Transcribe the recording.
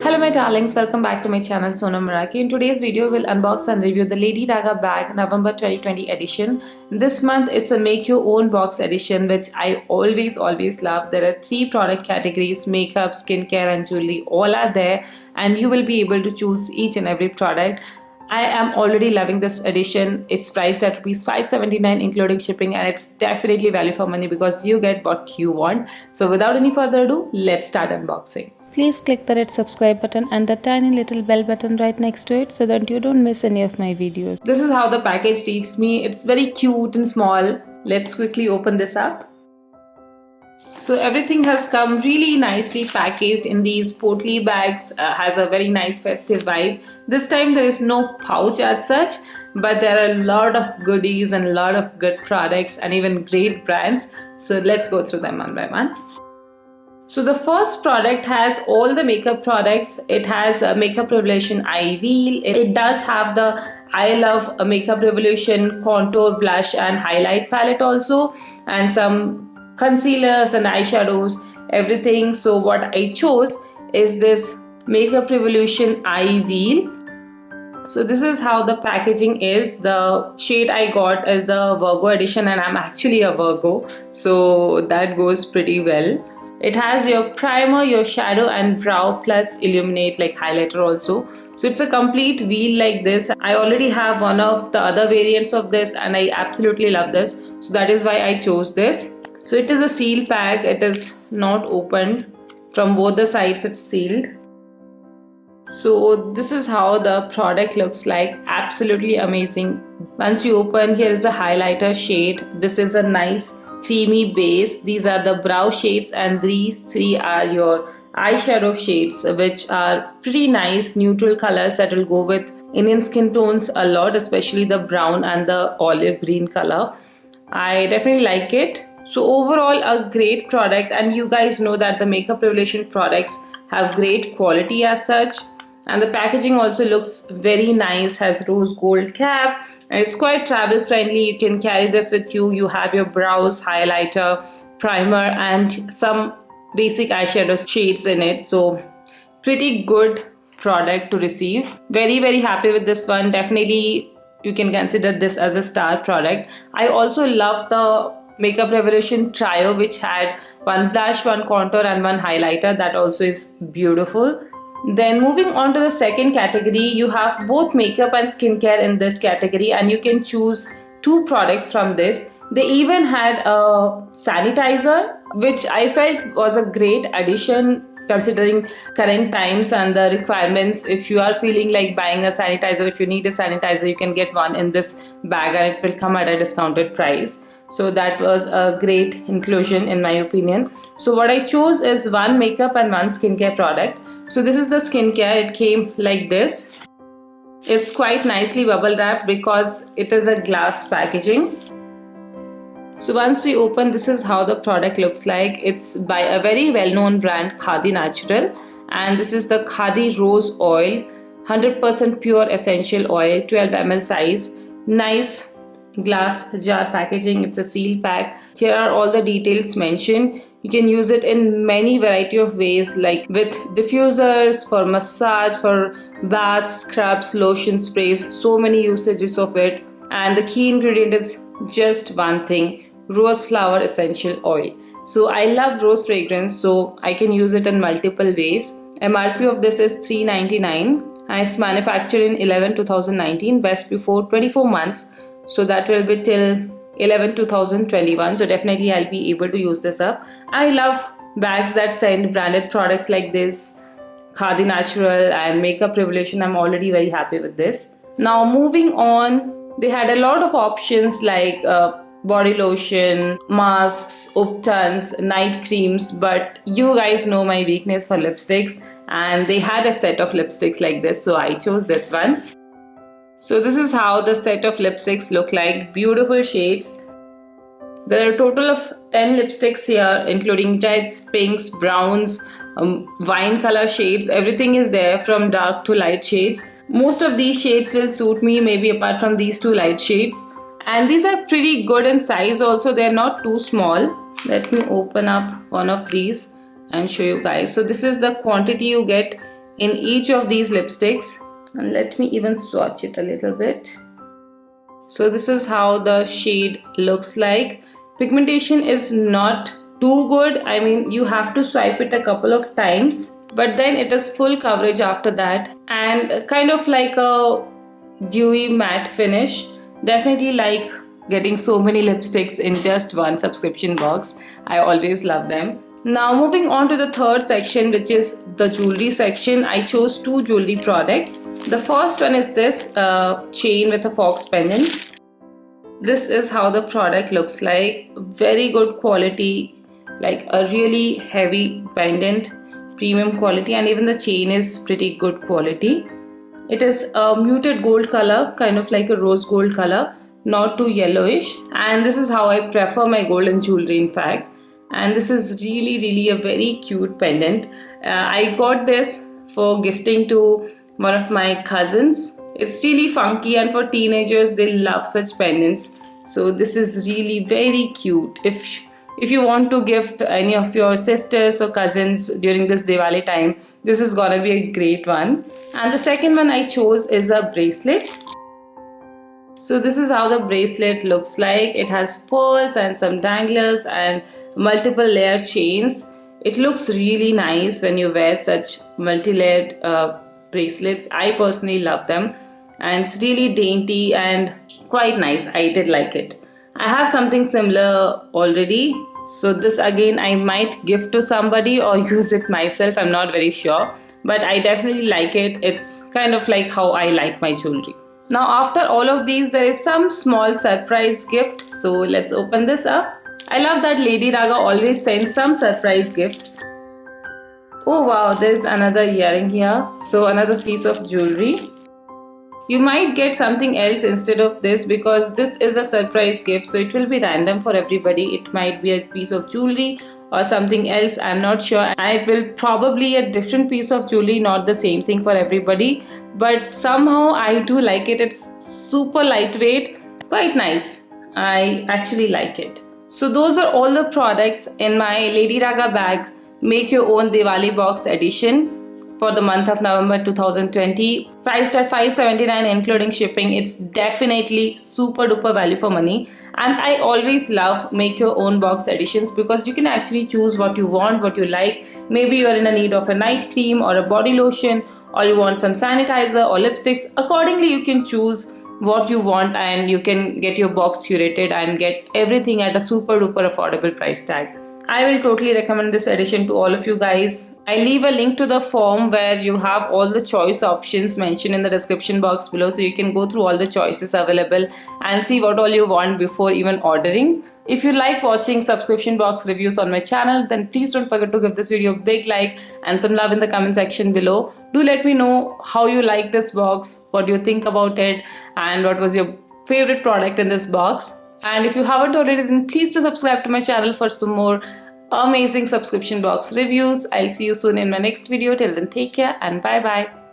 Hello my darlings, welcome back to my channel Sonam Maraki. In today's video, we'll unbox and review the Lady Gaga bag November 2020 edition. This month it's a make your own box edition, which I always love. There are 3 product categories: makeup, skincare and jewelry. All are there and you will be able to choose each and every product. I am already loving this edition. It's priced at rupees 579 including shipping, and it's definitely value for money because you get what you want. So without any further ado, let's start unboxing. Please click the red subscribe button and the tiny little bell button right next to it so that you don't miss any of my videos. This is how the package reached me. It's very cute and small. Let's quickly open this up. So everything has come really nicely packaged in these portly bags. Has a very nice festive vibe. This time there is no pouch as such, but there are a lot of goodies and a lot of good products and even great brands. So let's go through them one by one. So the first product has all the makeup products. It has a Makeup Revolution Eye Wheel. It does have the I Love a Makeup Revolution contour, blush and highlight palette also, and some concealers and eyeshadows, everything. So what I chose is this Makeup Revolution Eye Wheel. So this is how the packaging is. The shade I got is the Virgo edition and I'm actually a Virgo, so that goes pretty well. It has your primer, your shadow and brow plus illuminate like highlighter also. So it's a complete wheel like this. I already have one of the other variants of this and I absolutely love this. So that is why I chose this. So it is a sealed pack. It is not opened. From both the sides it's sealed. So this is how the product looks like. Absolutely amazing. Once you open, here is the highlighter shade. This is a nice creamy base. These are the brow shades and these 3 are your eyeshadow shades, which are pretty nice neutral colors that will go with Indian skin tones a lot, especially the brown and the olive green color. I definitely like it. So overall a great product, and you guys know that the Makeup Revolution products have great quality as such. And the packaging also looks very nice, has rose gold cap, and it's quite travel friendly. You can carry this with you. You have your brows, highlighter, primer and some basic eyeshadow shades in it. So pretty good product to receive. Very happy with this one. Definitely you can consider this as a star product. I also love the Makeup Revolution trio, which had one blush, one contour and one highlighter. That also is beautiful. Then moving on to the second category, you have both makeup and skincare in this category and you can choose 2 products from this. They even had a sanitizer, which I felt was a great addition considering current times and the requirements. If you are feeling like buying a sanitizer, if you need a sanitizer, you can get one in this bag and it will come at a discounted price. So that was a great inclusion in my opinion. So what I chose is one makeup and one skincare product. So this is the skincare. It came like this. It's quite nicely bubble wrapped because it is a glass packaging. So once we open, this is how the product looks like. It's by a very well-known brand, Khadi Natural, and this is the Khadi Rose Oil, 100% pure essential oil, 12 ml size. Nice glass jar packaging. It's a sealed pack. Here are all the details mentioned. You can use it in many variety of ways, like with diffusers, for massage, for baths, scrubs, lotion, sprays. So many usages of it. And the key ingredient is just one thing: rose flower essential oil. So I love rose fragrance, so I can use it in multiple ways. MRP of this is $3.99 and it's manufactured in 11/2019, best before 24 months. So that will be till 11/2021. So definitely I'll be able to use this up. I love bags that send branded products like this. Khadi Natural and Makeup Revolution, I'm already very happy with this. Now moving on, they had a lot of options like body lotion, masks, uptons, night creams, but you guys know my weakness for lipsticks and they had a set of lipsticks like this, so I chose this one. So this is how the set of lipsticks look like. Beautiful shades. There are a total of 10 lipsticks here, including reds, pinks, browns, wine color shades. Everything is there from dark to light shades. Most of these shades will suit me, maybe apart from these 2 light shades. And these are pretty good in size also. They're not too small. Let me open up one of these and show you guys. So this is the quantity you get in each of these lipsticks. And let me even swatch it a little bit. So this is how the shade looks like. Pigmentation is not too good. I mean, you have to swipe it a couple of times, but then it is full coverage after that, and kind of like a dewy matte finish. Definitely like getting so many lipsticks in just one subscription box. I always love them. Now moving on to the third section, which is the jewelry section. I chose two jewelry products. The first one is this chain with a fox pendant. This is how the product looks like. Very good quality, like a really heavy pendant, premium quality, and even the chain is pretty good quality. It is a muted gold color, kind of like a rose gold color, not too yellowish. And this is how I prefer my golden jewelry, in fact. And this is really a very cute pendant. I got this for gifting to one of my cousins. It's really funky, and for teenagers they love such pendants. So this is really very cute. If you want to gift any of your sisters or cousins during this Diwali time, this is gonna be a great one. And the second one I chose is a bracelet. So this is how the bracelet looks like. It has pearls and some danglers and multiple layer chains. It looks really nice when you wear such multi-layered bracelets. I personally love them, and it's really dainty and quite nice. I did like it. I have something similar already, so this again I might gift to somebody or use it myself. I'm not very sure, but I definitely like it. It's kind of like how I like my jewelry. Now after all of these, there is some small surprise gift, so let's open this up. I love that Lady Raga always sends some surprise gift. Oh wow, there's another earring here. So another piece of jewelry. You might get something else instead of this because this is a surprise gift, so it will be random for everybody. It might be a piece of jewelry or something else, I'm not sure. And it will probably a different piece of jewelry, not the same thing for everybody. But somehow I do like it. It's super lightweight, quite nice. I actually like it. So those are all the products in my Lady Raga bag Make Your Own Diwali Box edition for the month of November 2020. Priced at $579 including shipping. It's definitely super duper value for money. And I always love Make Your Own Box editions because you can actually choose what you want, what you like. Maybe you're in a need of a night cream or a body lotion, or you want some sanitizer or lipsticks. Accordingly, you can choose what you want and you can get your box curated and get everything at a super duper affordable price tag. I will totally recommend this edition to all of you guys. I leave a link to the form where you have all the choice options mentioned in the description box below, so you can go through all the choices available and see what all you want before even ordering. If you like watching subscription box reviews on my channel, then please don't forget to give this video a big like and some love in the comment section below. Do let me know how you like this box, what do you think about it, and what was your favorite product in this box. And if you haven't already, then please do subscribe to my channel for some more amazing subscription box reviews. I'll see you soon in my next video. Till then, take care and bye bye.